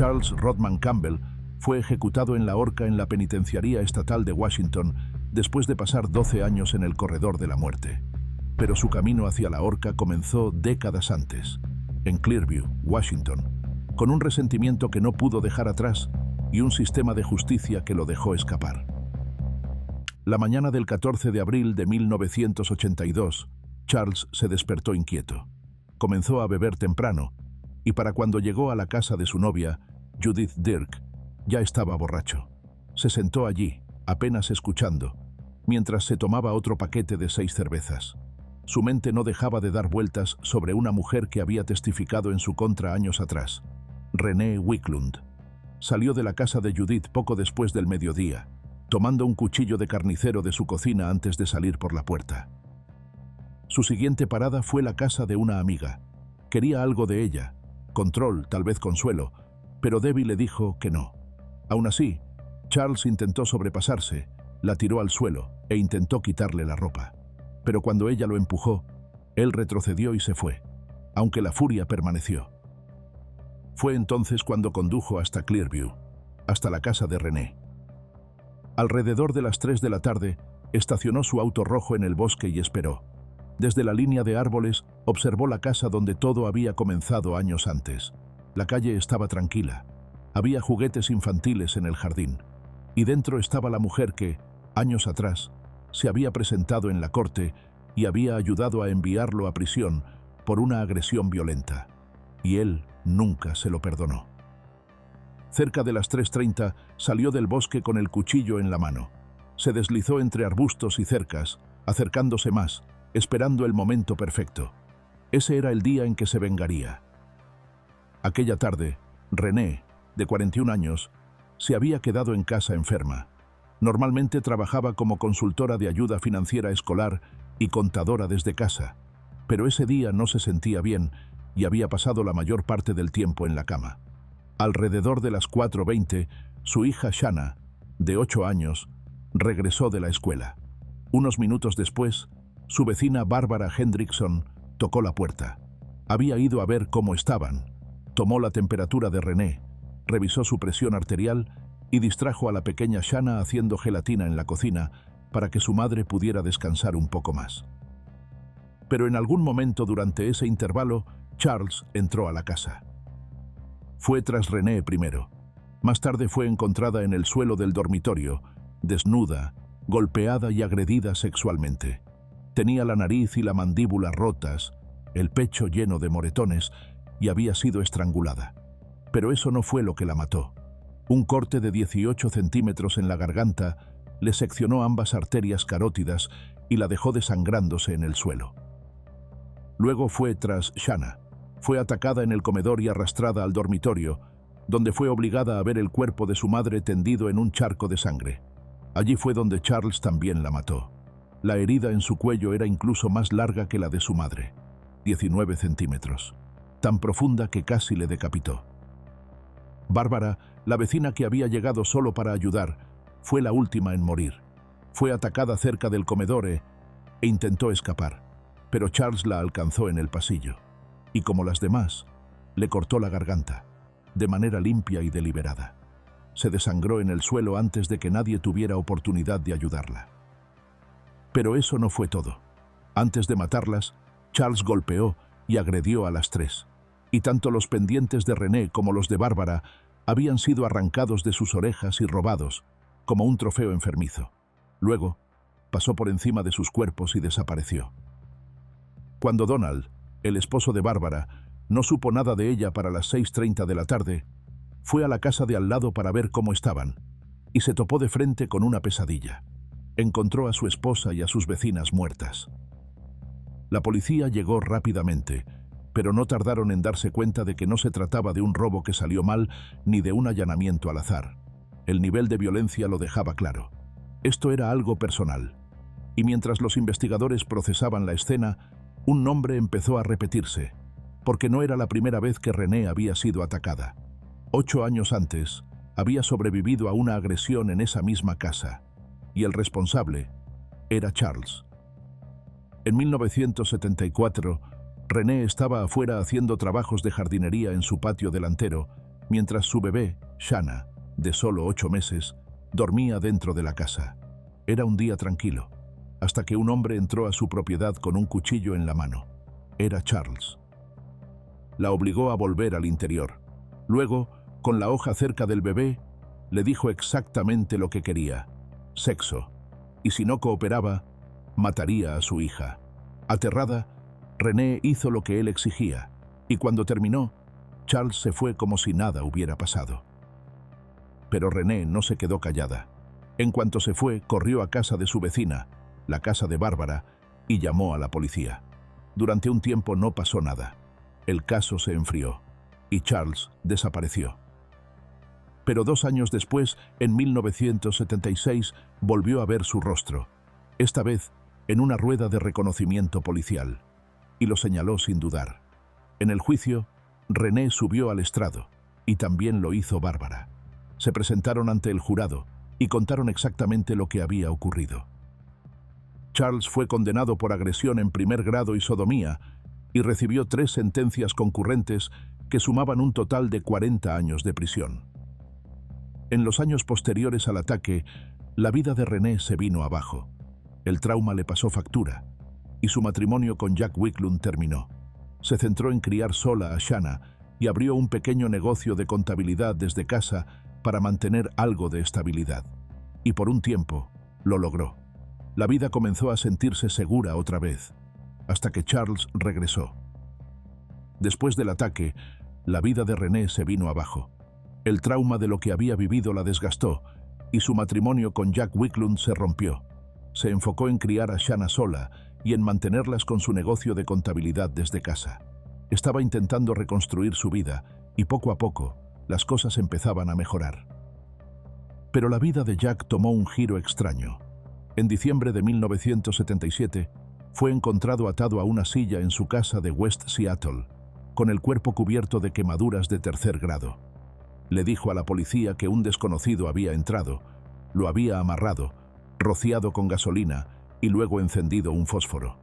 Charles Rodman Campbell fue ejecutado en la horca en la Penitenciaría Estatal de Washington después de pasar 12 años en el corredor de la muerte. Pero su camino hacia la horca comenzó décadas antes, en Clearview, Washington, con un resentimiento que no pudo dejar atrás y un sistema de justicia que lo dejó escapar. La mañana del 14 de abril de 1982, Charles se despertó inquieto. Comenzó a beber temprano y para cuando llegó a la casa de su novia, Judith Dirk, ya estaba borracho. Se sentó allí, apenas escuchando, mientras se tomaba otro paquete de 6 cervezas. Su mente no dejaba de dar vueltas sobre una mujer que había testificado en su contra años atrás, Renee Wicklund. Salió de la casa de Judith poco después del mediodía, tomando un cuchillo de carnicero de su cocina antes de salir por la puerta. Su siguiente parada fue la casa de una amiga. Quería algo de ella, control, tal vez consuelo, pero Debbie le dijo que no. Aún así, Charles intentó sobrepasarse, la tiró al suelo e intentó quitarle la ropa. Pero cuando ella lo empujó, él retrocedió y se fue, aunque la furia permaneció. Fue entonces cuando condujo hasta Clearview, hasta la casa de Renee. Alrededor de las 3 de la tarde, estacionó su auto rojo en el bosque y esperó. Desde la línea de árboles, observó la casa donde todo había comenzado años antes. La calle estaba tranquila. Había juguetes infantiles en el jardín. Y dentro estaba la mujer que, años atrás, se había presentado en la corte y había ayudado a enviarlo a prisión por una agresión violenta. Y él nunca se lo perdonó. Cerca de las 3:30 salió del bosque con el cuchillo en la mano. Se deslizó entre arbustos y cercas, acercándose más, esperando el momento perfecto. Ese era el día en que se vengaría. Aquella tarde, Renee, de 41 años, se había quedado en casa enferma. Normalmente trabajaba como consultora de ayuda financiera escolar y contadora desde casa, pero ese día no se sentía bien y había pasado la mayor parte del tiempo en la cama. Alrededor de las 4:20, su hija Shanna, de 8 años, regresó de la escuela. Unos minutos después, su vecina Barbara Hendrickson tocó la puerta. Había ido a ver cómo estaban. Tomó la temperatura de Renee, revisó su presión arterial y distrajo a la pequeña Shanna haciendo gelatina en la cocina para que su madre pudiera descansar un poco más. Pero en algún momento durante ese intervalo, Charles entró a la casa. Fue tras Renee primero. Más tarde fue encontrada en el suelo del dormitorio, desnuda, golpeada y agredida sexualmente. Tenía la nariz y la mandíbula rotas, el pecho lleno de moretones y había sido estrangulada. Pero eso no fue lo que la mató. Un corte de 18 centímetros en la garganta le seccionó ambas arterias carótidas y la dejó desangrándose en el suelo. Luego fue tras Shanna. Fue atacada en el comedor y arrastrada al dormitorio, donde fue obligada a ver el cuerpo de su madre tendido en un charco de sangre. Allí fue donde Charles también la mató. La herida en su cuello era incluso más larga que la de su madre, 19 centímetros, tan profunda que casi le decapitó. Bárbara, la vecina que había llegado solo para ayudar, fue la última en morir. Fue atacada cerca del comedor e intentó escapar, pero Charles la alcanzó en el pasillo. Y como las demás, le cortó la garganta, de manera limpia y deliberada. Se desangró en el suelo antes de que nadie tuviera oportunidad de ayudarla. Pero eso no fue todo. Antes de matarlas, Charles golpeó y agredió a las 3. Y tanto los pendientes de Renee como los de Bárbara habían sido arrancados de sus orejas y robados, como un trofeo enfermizo. Luego, pasó por encima de sus cuerpos y desapareció. Cuando Donald, el esposo de Bárbara, no supo nada de ella para las 6:30 de la tarde, fue a la casa de al lado para ver cómo estaban, y se topó de frente con una pesadilla. Encontró a su esposa y a sus vecinas muertas. La policía llegó rápidamente, pero no tardaron en darse cuenta de que no se trataba de un robo que salió mal ni de un allanamiento al azar. El nivel de violencia lo dejaba claro. Esto era algo personal. Y mientras los investigadores procesaban la escena, un nombre empezó a repetirse, porque no era la primera vez que Renee había sido atacada. 8 años antes, había sobrevivido a una agresión en esa misma casa, y el responsable era Charles. En 1974, Renee estaba afuera haciendo trabajos de jardinería en su patio delantero, mientras su bebé, Shanna, de solo 8 meses, dormía dentro de la casa. Era un día tranquilo, hasta que un hombre entró a su propiedad con un cuchillo en la mano. Era Charles. La obligó a volver al interior. Luego, con la hoja cerca del bebé, le dijo exactamente lo que quería: sexo. Y si no cooperaba, mataría a su hija. Aterrada, Renee hizo lo que él exigía, y cuando terminó, Charles se fue como si nada hubiera pasado. Pero Renee no se quedó callada. En cuanto se fue, corrió a casa de su vecina, la casa de Bárbara, y llamó a la policía. Durante un tiempo no pasó nada. El caso se enfrió, y Charles desapareció. Pero 2 años después, en 1976, volvió a ver su rostro, esta vez en una rueda de reconocimiento policial, y lo señaló sin dudar. En el juicio, Renee subió al estrado, y también lo hizo Bárbara. Se presentaron ante el jurado y contaron exactamente lo que había ocurrido. Charles fue condenado por agresión en primer grado y sodomía, y recibió 3 sentencias concurrentes que sumaban un total de 40 años de prisión. En los años posteriores al ataque, la vida de Renee se vino abajo. El trauma le pasó factura, y su matrimonio con Jack Wicklund terminó. Se centró en criar sola a Shanna y abrió un pequeño negocio de contabilidad desde casa para mantener algo de estabilidad. Y por un tiempo, lo logró. La vida comenzó a sentirse segura otra vez, hasta que Charles regresó. Después del ataque, la vida de Renee se vino abajo. El trauma de lo que había vivido la desgastó, y su matrimonio con Jack Wicklund se rompió. Se enfocó en criar a Shanna sola y en mantenerlas con su negocio de contabilidad desde casa. Estaba intentando reconstruir su vida, y poco a poco, las cosas empezaban a mejorar. Pero la vida de Jack tomó un giro extraño. En diciembre de 1977, fue encontrado atado a una silla en su casa de West Seattle, con el cuerpo cubierto de quemaduras de 3er grado. Le dijo a la policía que un desconocido había entrado, lo había amarrado, rociado con gasolina y luego encendido un fósforo.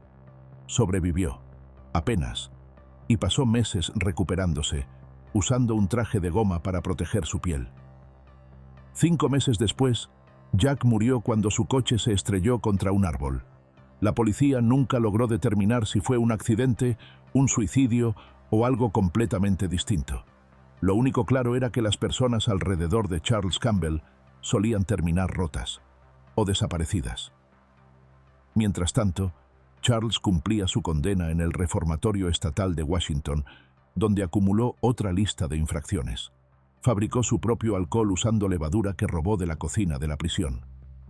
Sobrevivió, apenas, y pasó meses recuperándose, usando un traje de goma para proteger su piel. 5 meses después, Jack murió cuando su coche se estrelló contra un árbol. La policía nunca logró determinar si fue un accidente, un suicidio o algo completamente distinto. Lo único claro era que las personas alrededor de Charles Campbell solían terminar rotas o desaparecidas. Mientras tanto, Charles cumplía su condena en el Reformatorio Estatal de Washington, donde acumuló otra lista de infracciones. Fabricó su propio alcohol usando levadura que robó de la cocina de la prisión.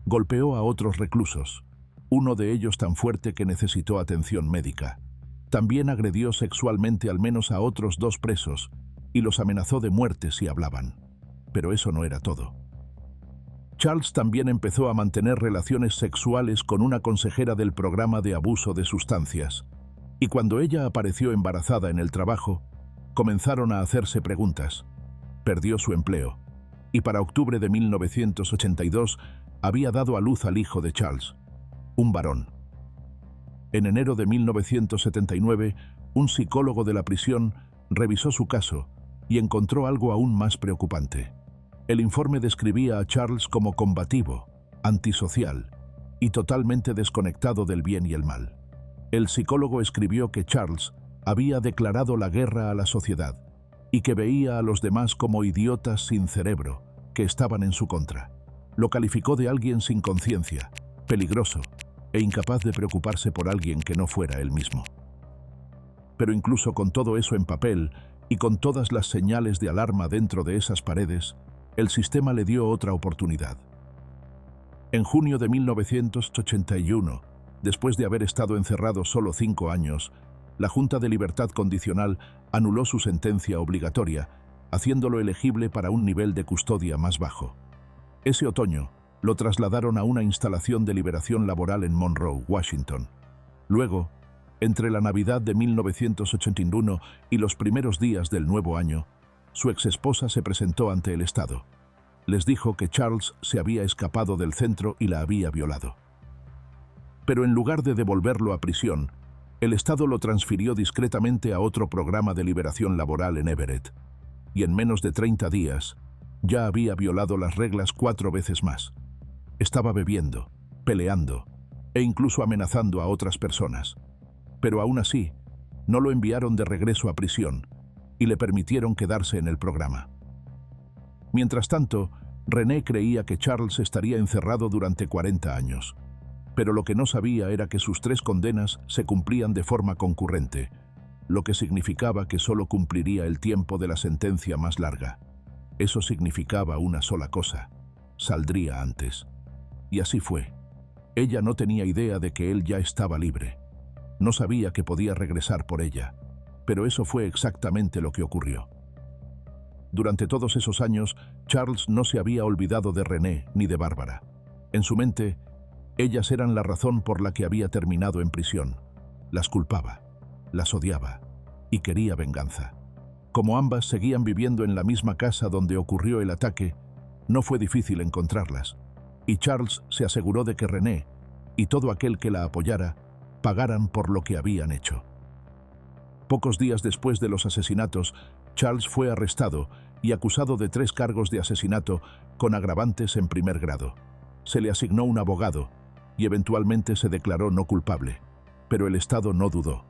Golpeó a otros reclusos, uno de ellos tan fuerte que necesitó atención médica. También agredió sexualmente al menos a otros 2 presos y los amenazó de muerte si hablaban. Pero eso no era todo. Charles también empezó a mantener relaciones sexuales con una consejera del programa de abuso de sustancias, y cuando ella apareció embarazada en el trabajo, comenzaron a hacerse preguntas. Perdió su empleo, y para octubre de 1982 había dado a luz al hijo de Charles, un varón. En enero de 1979, un psicólogo de la prisión revisó su caso y encontró algo aún más preocupante. El informe describía a Charles como combativo, antisocial y totalmente desconectado del bien y el mal. El psicólogo escribió que Charles había declarado la guerra a la sociedad y que veía a los demás como idiotas sin cerebro, que estaban en su contra. Lo calificó de alguien sin conciencia, peligroso e incapaz de preocuparse por alguien que no fuera él mismo. Pero incluso con todo eso en papel y con todas las señales de alarma dentro de esas paredes, el sistema le dio otra oportunidad. En junio de 1981, después de haber estado encerrado solo 5 años, la Junta de Libertad Condicional anuló su sentencia obligatoria, haciéndolo elegible para un nivel de custodia más bajo. Ese otoño, lo trasladaron a una instalación de liberación laboral en Monroe, Washington. Luego, entre la Navidad de 1981 y los primeros días del nuevo año, su exesposa se presentó ante el Estado. Les dijo que Charles se había escapado del centro y la había violado. Pero en lugar de devolverlo a prisión, el Estado lo transfirió discretamente a otro programa de liberación laboral en Everett. y en menos de 30 días ya había violado las reglas 4 veces más. Estaba bebiendo, peleando e incluso amenazando a otras personas. Pero aún así, no lo enviaron de regreso a prisión y le permitieron quedarse en el programa. Mientras tanto, René creía que Charles estaría encerrado durante 40 años. Pero lo que no sabía era que sus 3 condenas se cumplían de forma concurrente, lo que significaba que solo cumpliría el tiempo de la sentencia más larga. Eso significaba una sola cosa: saldría antes. Y así fue. Ella no tenía idea de que él ya estaba libre. No sabía que podía regresar por ella, pero eso fue exactamente lo que ocurrió. Durante todos esos años, Charles no se había olvidado de René ni de Bárbara. En su mente, ellas eran la razón por la que había terminado en prisión. Las culpaba, las odiaba y quería venganza. Como ambas seguían viviendo en la misma casa donde ocurrió el ataque, no fue difícil encontrarlas, y Charles se aseguró de que René y todo aquel que la apoyara pagaran por lo que habían hecho. Pocos días después de los asesinatos, Charles fue arrestado y acusado de 3 cargos de asesinato con agravantes en primer grado. Se le asignó un abogado y eventualmente se declaró no culpable, pero el Estado no dudó.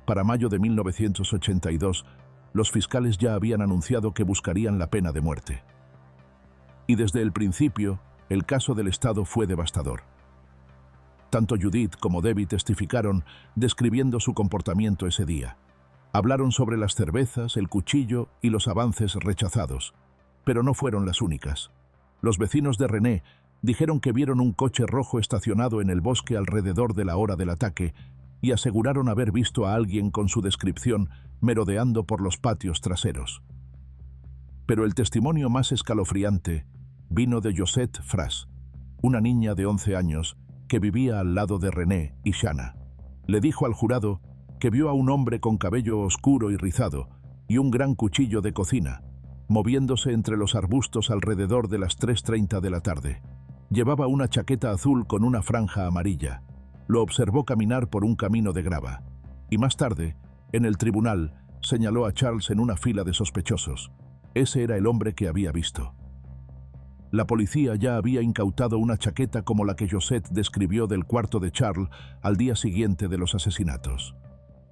Para mayo de 1982, los fiscales ya habían anunciado que buscarían la pena de muerte. Y desde el principio, el caso del Estado fue devastador. Tanto Judith como Debbie testificaron describiendo su comportamiento ese día. Hablaron sobre las cervezas, el cuchillo y los avances rechazados, pero no fueron las únicas. Los vecinos de René dijeron que vieron un coche rojo estacionado en el bosque alrededor de la hora del ataque y aseguraron haber visto a alguien con su descripción merodeando por los patios traseros. Pero el testimonio más escalofriante vino de Josette Frass, una niña de 11 años que vivía al lado de René y Shanna. Le dijo al jurado que vio a un hombre con cabello oscuro y rizado y un gran cuchillo de cocina, moviéndose entre los arbustos alrededor de las 3:30 de la tarde. Llevaba una chaqueta azul con una franja amarilla. Lo observó caminar por un camino de grava. Y más tarde, en el tribunal, señaló a Charles en una fila de sospechosos. Ese era el hombre que había visto. La policía ya había incautado una chaqueta como la que Josette describió del cuarto de Charles al día siguiente de los asesinatos.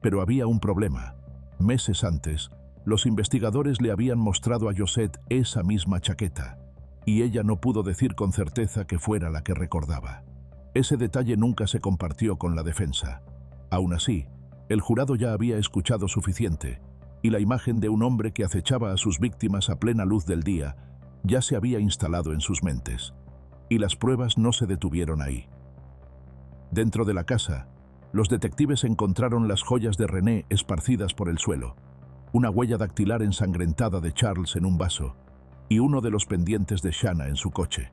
Pero había un problema. Meses antes, los investigadores le habían mostrado a Josette esa misma chaqueta, y ella no pudo decir con certeza que fuera la que recordaba. Ese detalle nunca se compartió con la defensa. Aún así, el jurado ya había escuchado suficiente, y la imagen de un hombre que acechaba a sus víctimas a plena luz del día ya se había instalado en sus mentes. Y las pruebas no se detuvieron ahí. Dentro de la casa, los detectives encontraron las joyas de René esparcidas por el suelo, una huella dactilar ensangrentada de Charles en un vaso y uno de los pendientes de Shanna en su coche.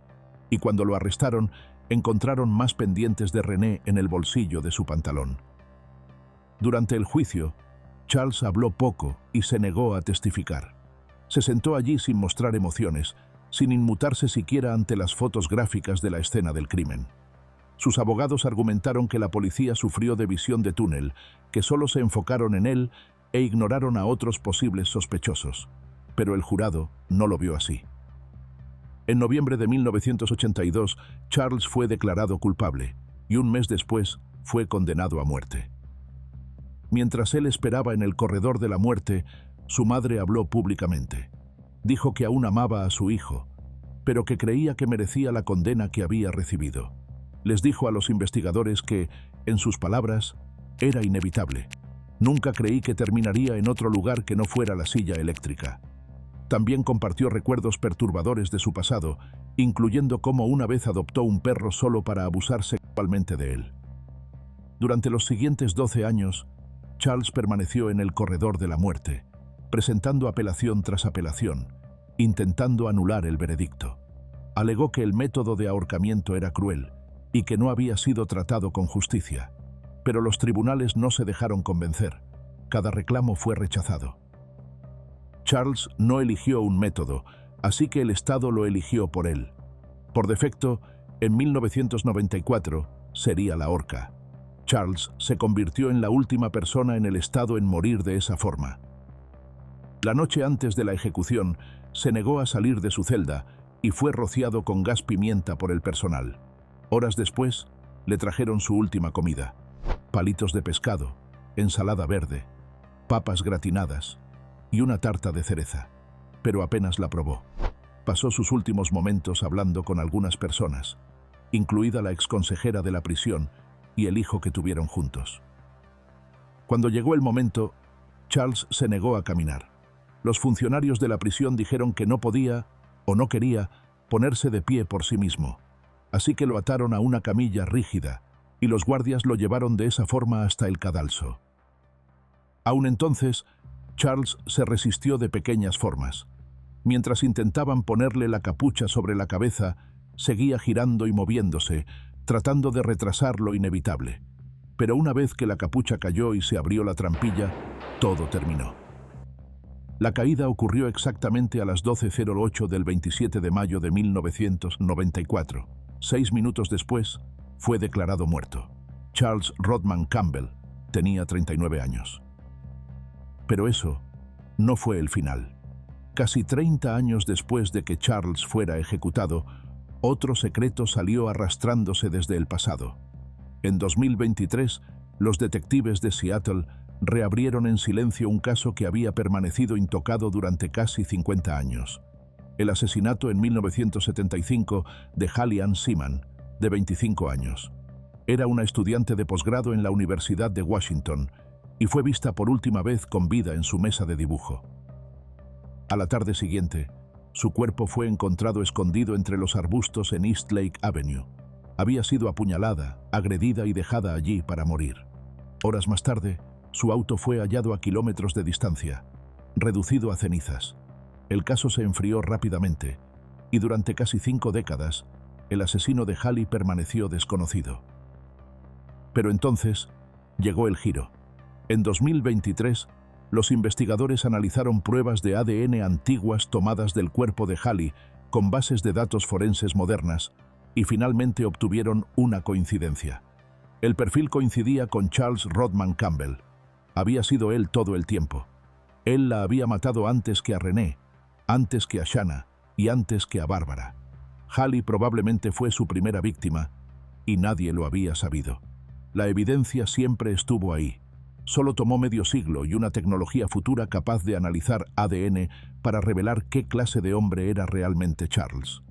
Y cuando lo arrestaron, encontraron más pendientes de René en el bolsillo de su pantalón. Durante el juicio, Charles habló poco y se negó a testificar. Se sentó allí sin mostrar emociones, sin inmutarse siquiera ante las fotos gráficas de la escena del crimen. Sus abogados argumentaron que la policía sufrió de visión de túnel, que solo se enfocaron en él e ignoraron a otros posibles sospechosos. Pero el jurado no lo vio así. En noviembre de 1982, Charles fue declarado culpable y un mes después fue condenado a muerte. Mientras él esperaba en el corredor de la muerte, su madre habló públicamente. Dijo que aún amaba a su hijo, pero que creía que merecía la condena que había recibido. Les dijo a los investigadores que, en sus palabras, era inevitable. Nunca creí que terminaría en otro lugar que no fuera la silla eléctrica. También compartió recuerdos perturbadores de su pasado, incluyendo cómo una vez adoptó un perro solo para abusar sexualmente de él. Durante los siguientes 12 años, Charles permaneció en el corredor de la muerte, presentando apelación tras apelación, intentando anular el veredicto. Alegó que el método de ahorcamiento era cruel y que no había sido tratado con justicia, pero los tribunales no se dejaron convencer. Cada reclamo fue rechazado. Charles no eligió un método, así que el Estado lo eligió por él. Por defecto, en 1994 sería la horca. Charles se convirtió en la última persona en el Estado en morir de esa forma. La noche antes de la ejecución, se negó a salir de su celda y fue rociado con gas pimienta por el personal. Horas después, le trajeron su última comida: palitos de pescado, ensalada verde, papas gratinadas y una tarta de cereza. Pero apenas la probó. Pasó sus últimos momentos hablando con algunas personas, incluida la exconsejera de la prisión y el hijo que tuvieron juntos. Cuando llegó el momento, Charles se negó a caminar. Los funcionarios de la prisión dijeron que no podía o no quería ponerse de pie por sí mismo, así que lo ataron a una camilla rígida y los guardias lo llevaron de esa forma hasta el cadalso. Aún entonces, Charles se resistió de pequeñas formas. Mientras intentaban ponerle la capucha sobre la cabeza, seguía girando y moviéndose, tratando de retrasar lo inevitable. Pero una vez que la capucha cayó y se abrió la trampilla, todo terminó. La caída ocurrió exactamente a las 12:08 del 27 de mayo de 1994. 6 minutos después, fue declarado muerto. Charles Rodman Campbell tenía 39 años. Pero eso no fue el final. Casi 30 años después de que Charles fuera ejecutado, otro secreto salió arrastrándose desde el pasado. En 2023, los detectives de Seattle reabrieron en silencio un caso que había permanecido intocado durante casi 50 años. El asesinato en 1975 de Hallie Ann Seaman, de 25 años. Era una estudiante de posgrado en la Universidad de Washington y fue vista por última vez con vida en su mesa de dibujo. A la tarde siguiente, su cuerpo fue encontrado escondido entre los arbustos en East Lake Avenue. Había sido apuñalada, agredida y dejada allí para morir. Horas más tarde, su auto fue hallado a kilómetros de distancia, reducido a cenizas. El caso se enfrió rápidamente, y durante casi 5 décadas, el asesino de Hallie permaneció desconocido. Pero entonces, llegó el giro. En 2023, los investigadores analizaron pruebas de ADN antiguas tomadas del cuerpo de Hallie con bases de datos forenses modernas y finalmente obtuvieron una coincidencia. El perfil coincidía con Charles Rodman Campbell. Había sido él todo el tiempo. Él la había matado antes que a Renee, antes que a Shanna y antes que a Bárbara. Hallie probablemente fue su primera víctima y nadie lo había sabido. La evidencia siempre estuvo ahí. Solo tomó medio siglo y una tecnología futura capaz de analizar ADN para revelar qué clase de hombre era realmente Charles.